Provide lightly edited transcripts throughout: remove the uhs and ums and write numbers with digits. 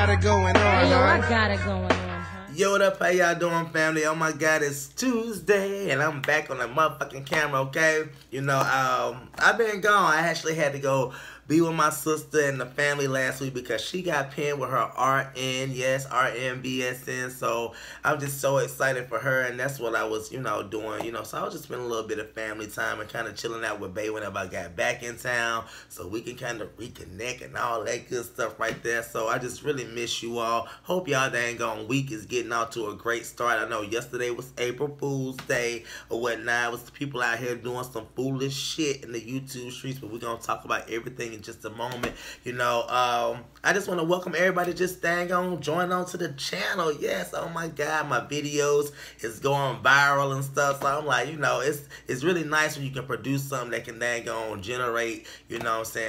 got it going on, Hey, yo, huh? I got it going on, huh? Yo, what up? How y'all doing, family? Oh my God, it's Tuesday, and I'm back on the motherfucking camera, okay? You know, I've been gone. I actually had to go be with my sister and the family last week because she got pinned with her RN, yes, RN BSN, so I'm just so excited for her, and that's what I was, doing, so I was just spending a little bit of family time and kind of chilling out with Bae whenever I got back in town, so we can kind of reconnect and all that good stuff right there, so I just really miss you all. Hope y'all dang on week is getting off to a great start. I know yesterday was April Fool's Day or whatnot. It was the people out here doing some foolish shit in the YouTube streets, but we're going to talk about everything in just a moment. I just want to welcome everybody just dang on join on to the channel. Yes, oh my God, my videos is going viral and stuff. So I'm like, it's really nice when you can produce something that can dang on generate,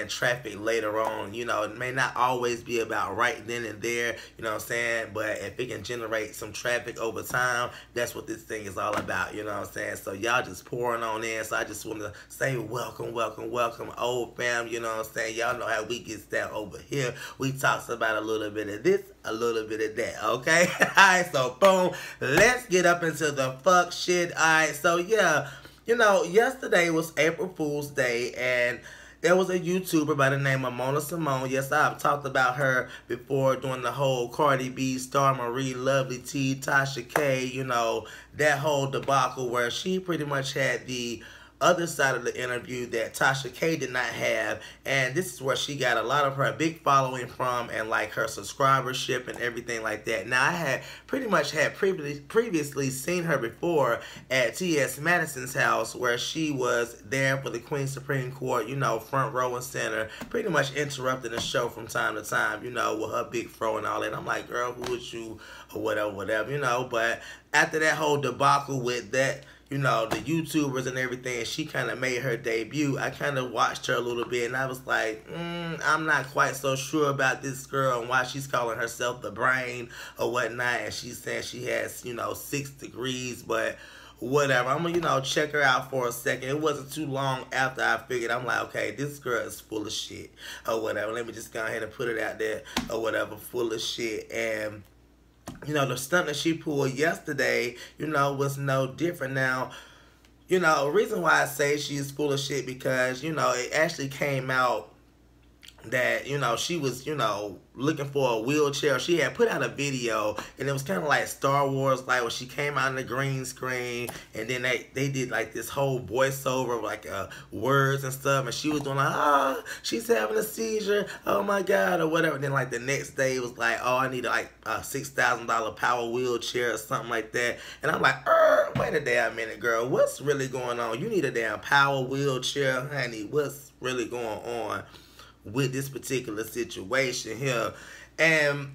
traffic later on. It may not always be about right then and there, but if it can generate some traffic over time, that's what this thing is all about, So y'all just pouring on in. So I just want to say welcome, old fam, Y'all know how we get down over here. We talks about a little bit of this, a little bit of that, okay? Alright, so boom, let's get up into the fuck shit. Alright, so yeah, yesterday was April Fool's Day, and there was a YouTuber by the name of Symone. Yes, I've talked about her before during the whole Cardi B, Star Marie, Lovely T, Tasha K, that whole debacle where she pretty much had the other side of the interview that Tasha K did not have, and this is where she got a lot of her big following from and like her subscribership and everything like that. Now I had pretty much previously seen her before at T.S. Madison's house where she was there for the Queen Supreme Court, front row and center, pretty much interrupting the show from time to time, with her big fro and all that. I'm like, girl, who is you or whatever, but after that whole debacle with that, the YouTubers and everything, she kind of made her debut. I kind of watched her a little bit, and I was like, I'm not quite so sure about this girl and why she's calling herself the brain or whatnot, and she's saying she has, 6 degrees, but whatever. I'm gonna, check her out for a second. It wasn't too long after I figured, I'm like, okay, this girl is full of shit or whatever. Let me just go ahead and put it out there or whatever, full of shit. And the stunt that she pulled yesterday, was no different. Now, the reason why I say she's full of shit because, it actually came out that, she was, looking for a wheelchair. She had put out a video, and it was kind of like Star Wars, like when she came out on the green screen, and then they did like this whole voiceover, like words and stuff, and she was doing like, she's having a seizure, oh my God, or whatever. And then like the next day, it was like, oh, I need like a $6,000 power wheelchair or something like that. And I'm like, wait a damn minute, girl, what's really going on? You need a damn power wheelchair, honey. What's really going on with this particular situation here? And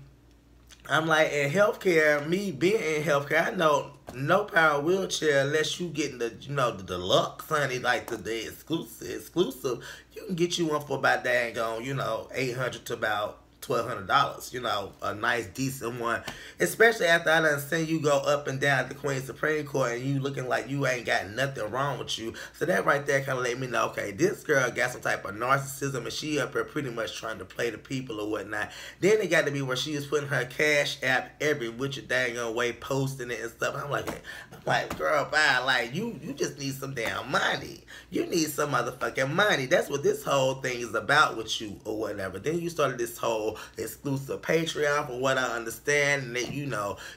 I'm like, in healthcare, me being in healthcare, I know no power wheelchair unless you get the the deluxe, honey, like the exclusive. You can get you one for about dang on, $800 to about $1,200, a nice decent one, especially after I done seen you go up and down at the Queen Supreme Court and you looking like you ain't got nothing wrong with you. So that right there kind of let me know, okay, this girl got some type of narcissism and she up here pretty much trying to play the people or whatnot. Then it got to be where she was putting her Cash App every which dang on way, posting it and stuff. I'm like, girl, bye. Like, you just need some damn money. You need some motherfucking money. That's what this whole thing is about with you or whatever. Then you started this whole exclusive Patreon, from what I understand, and then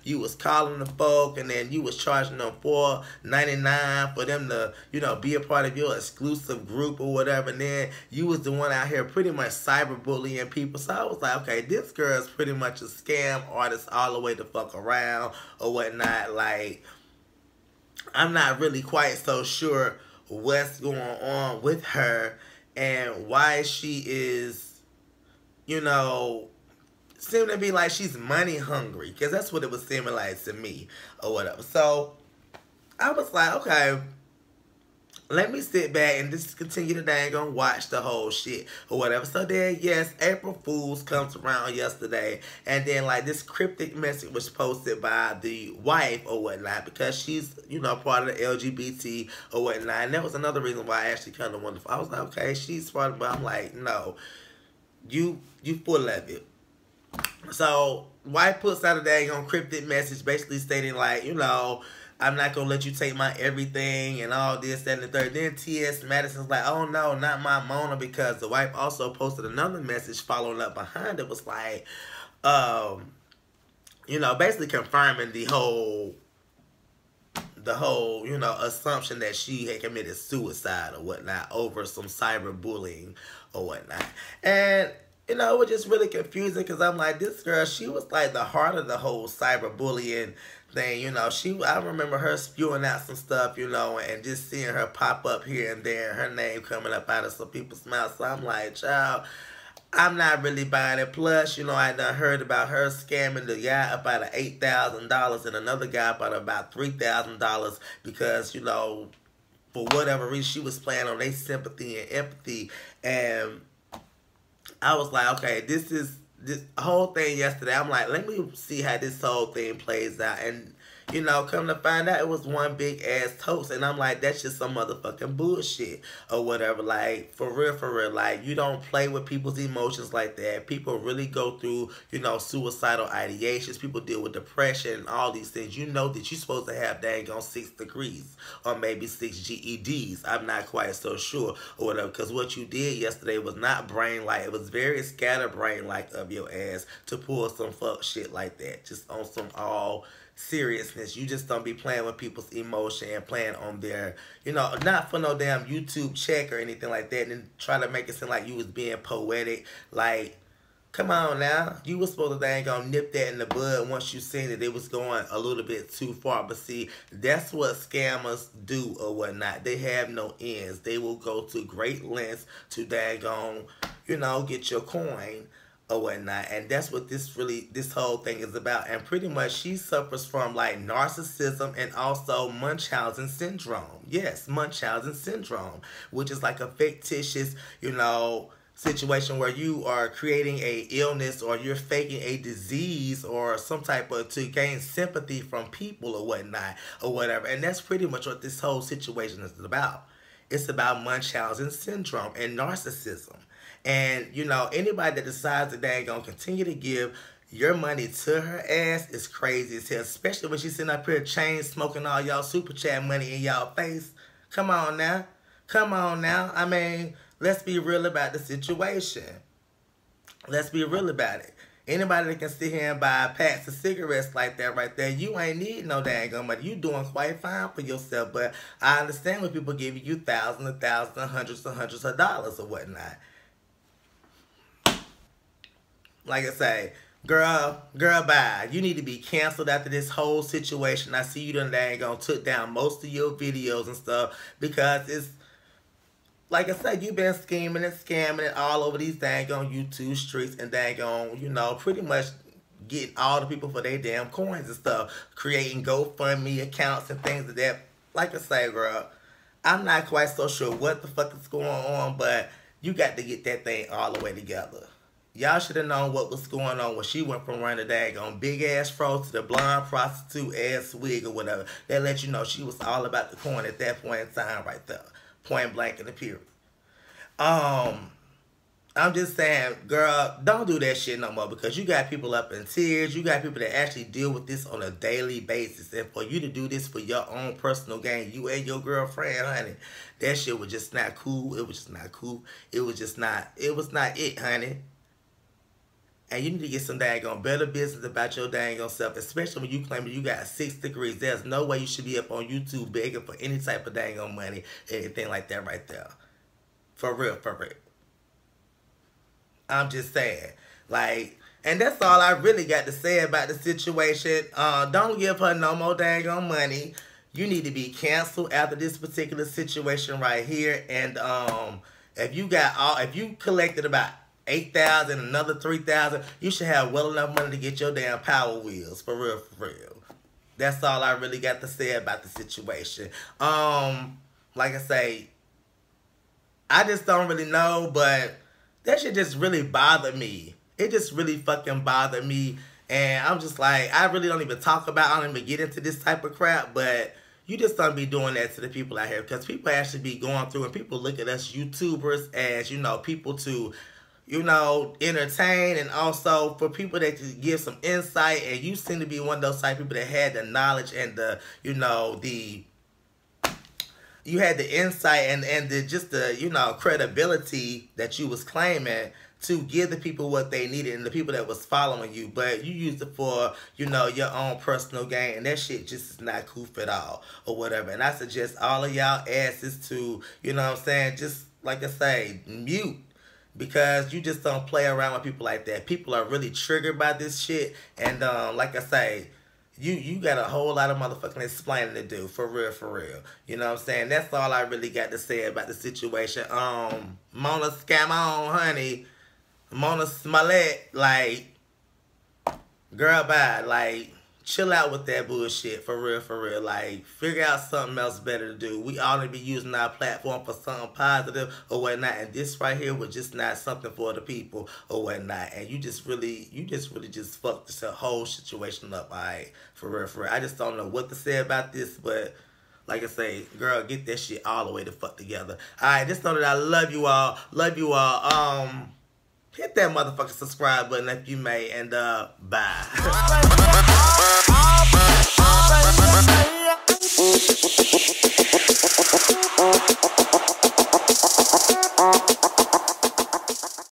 you was calling the folk, and then you was charging them $4.99 for them to be a part of your exclusive group or whatever. And then you was the one out here pretty much cyberbullying people. So I was like, okay, this girl is pretty much a scam artist all the way the fuck around or whatnot. Like, I'm not really quite so sure what's going on with her and why she is seem to be like she's money hungry, because that's what it was seeming like to me or whatever. So I was like, okay, let me sit back and just continue to dang on watch the whole shit or whatever. So then, yes, April Fool's comes around yesterday, and then like this cryptic message was posted by the wife or whatnot, because she's, part of the LGBT or whatnot. And that was another reason why I actually kind of wondered. I was like, okay, she's part of it, but I'm like, no, you full of it. So, wife puts out a daggone cryptic message basically stating, like, you know, I'm not going to let you take my everything and all this, that, and the third. Then T.S. Madison's like, oh, no, not my Mona, because the wife also posted another message following up behind it. Was like, you know, basically confirming the whole, you know, assumption that she had committed suicide or whatnot over some cyberbullying or whatnot. And, you know, it was just really confusing because I'm like, this girl, she was like the heart of the whole cyberbullying thing. You know, I remember her spewing out some stuff, you know, and just seeing her pop up here and there, her name coming up out of some people's mouths. So I'm like, child, I'm not really buying it. Plus, you know, I done heard about her scamming the guy about $8,000 and another guy about $3,000 because, you know, for whatever reason, she was playing on their sympathy and empathy. And I was like, okay, this whole thing yesterday. I'm like, let me see how this whole thing plays out. And, you know, come to find out, it was one big ass hoax. And I'm like, that's just some motherfucking bullshit or whatever. Like, for real. Like, you don't play with people's emotions like that. People really go through, you know, suicidal ideations. People deal with depression and all these things. You know that you're supposed to have dang on 6 degrees or maybe 6 GEDs. I'm not quite so sure or whatever. Because what you did yesterday was not brain-like. It was very scatterbrain-like of your ass to pull some fuck shit like that. Just on some all seriousness. You just don't be playing with people's emotion and playing on their, you know, not for no damn YouTube check or anything like that, and then try to make it seem like you was being poetic. Like, come on now. You was supposed to dang gonna nip that in the bud once you seen that it was going a little bit too far. But see, that's what scammers do or whatnot. They have no ends. They will go to great lengths to dang on, you know, get your coin or whatnot. And that's what this whole thing is about. And pretty much she suffers from like narcissism and also Munchausen syndrome. Yes, Munchausen syndrome, which is like a fictitious, you know, situation where you are creating a illness or you're faking a disease or some type of to gain sympathy from people or whatnot or whatever. And that's pretty much what this whole situation is about. It's about Munchausen syndrome and narcissism. And, you know, anybody that decides that they ain't going to continue to give your money to her ass is crazy as hell. Especially when she's sitting up here chain smoking all y'all super chat money in y'all face. Come on now. Come on now. I mean, let's be real about the situation. Let's be real about it. Anybody that can sit here and buy packs of cigarettes like that right there, you ain't need no dang money. You doing quite fine for yourself. But I understand when people give you thousands, hundreds of dollars or whatnot. Like I say, girl, bye. You need to be canceled after this whole situation. I see you done dang gonna took down most of your videos and stuff because it's, like I said, you've been scheming and scamming it all over these dang on YouTube streets and dang on, you know, pretty much getting all the people for their damn coins and stuff. Creating GoFundMe accounts and things like that. Like I say, girl, I'm not quite so sure what the fuck is going on, but you got to get that thing all the way together. Y'all should have known what was going on when she went from running the daggone big-ass fro to the blonde prostitute-ass wig or whatever. That let you know she was all about the coin at that point in time right there. Point blank in the period. I'm just saying, girl, don't do that shit no more because you got people up in tears. You got people that actually deal with this on a daily basis. And for you to do this for your own personal gain, you and your girlfriend, honey, that shit was just not cool. It was just not cool. It was not it, honey. And you need to get some daggone better business about your daggone self, especially when you claim that you got 6 degrees. There's no way you should be up on YouTube begging for any type of daggone money, anything like that right there. For real, for real. I'm just saying. Like, and that's all I really got to say about the situation. Don't give her no more daggone money. You need to be canceled after this particular situation right here. And if you collected about 8,000, another 3,000, you should have well enough money to get your damn Power Wheels. For real, for real. That's all I really got to say about the situation. Like I say, I just don't really know, but that shit just really bothered me. It just really fucking bothered me. And I'm just like, I really don't even talk about, I don't even get into this type of crap, but you just don't be doing that to the people out here. Because people actually be going through and people look at us YouTubers as, you know, people to, you know, entertain, and also for people that to give some insight. And you seem to be one of those type of people that had the knowledge and the, you know, you had the insight and the just the, you know, credibility that you was claiming to give the people what they needed and the people that was following you. But you used it for, you know, your own personal gain, and that shit just is not cool at all or whatever. And I suggest all of y'all asses to, you know what I'm saying, just like I say, mute. Because you just don't play around with people like that. People are really triggered by this shit. And like I say, you got a whole lot of motherfucking explaining to do, for real, for real. You know what I'm saying? That's all I really got to say about the situation. Mona Scamone, honey. Mona Smollett, like, girl, bye. Like, chill out with that bullshit, for real, for real. Like, figure out something else better to do. We all need to be using our platform for something positive or whatnot. And this right here was just not something for the people or whatnot. And you just really just fucked this whole situation up, alright? For real, for real. I just don't know what to say about this, but like I say, girl, get that shit all the way the fuck together. Alright, just know that I love you all. Love you all. Hit that motherfucking subscribe button if you may, and bye.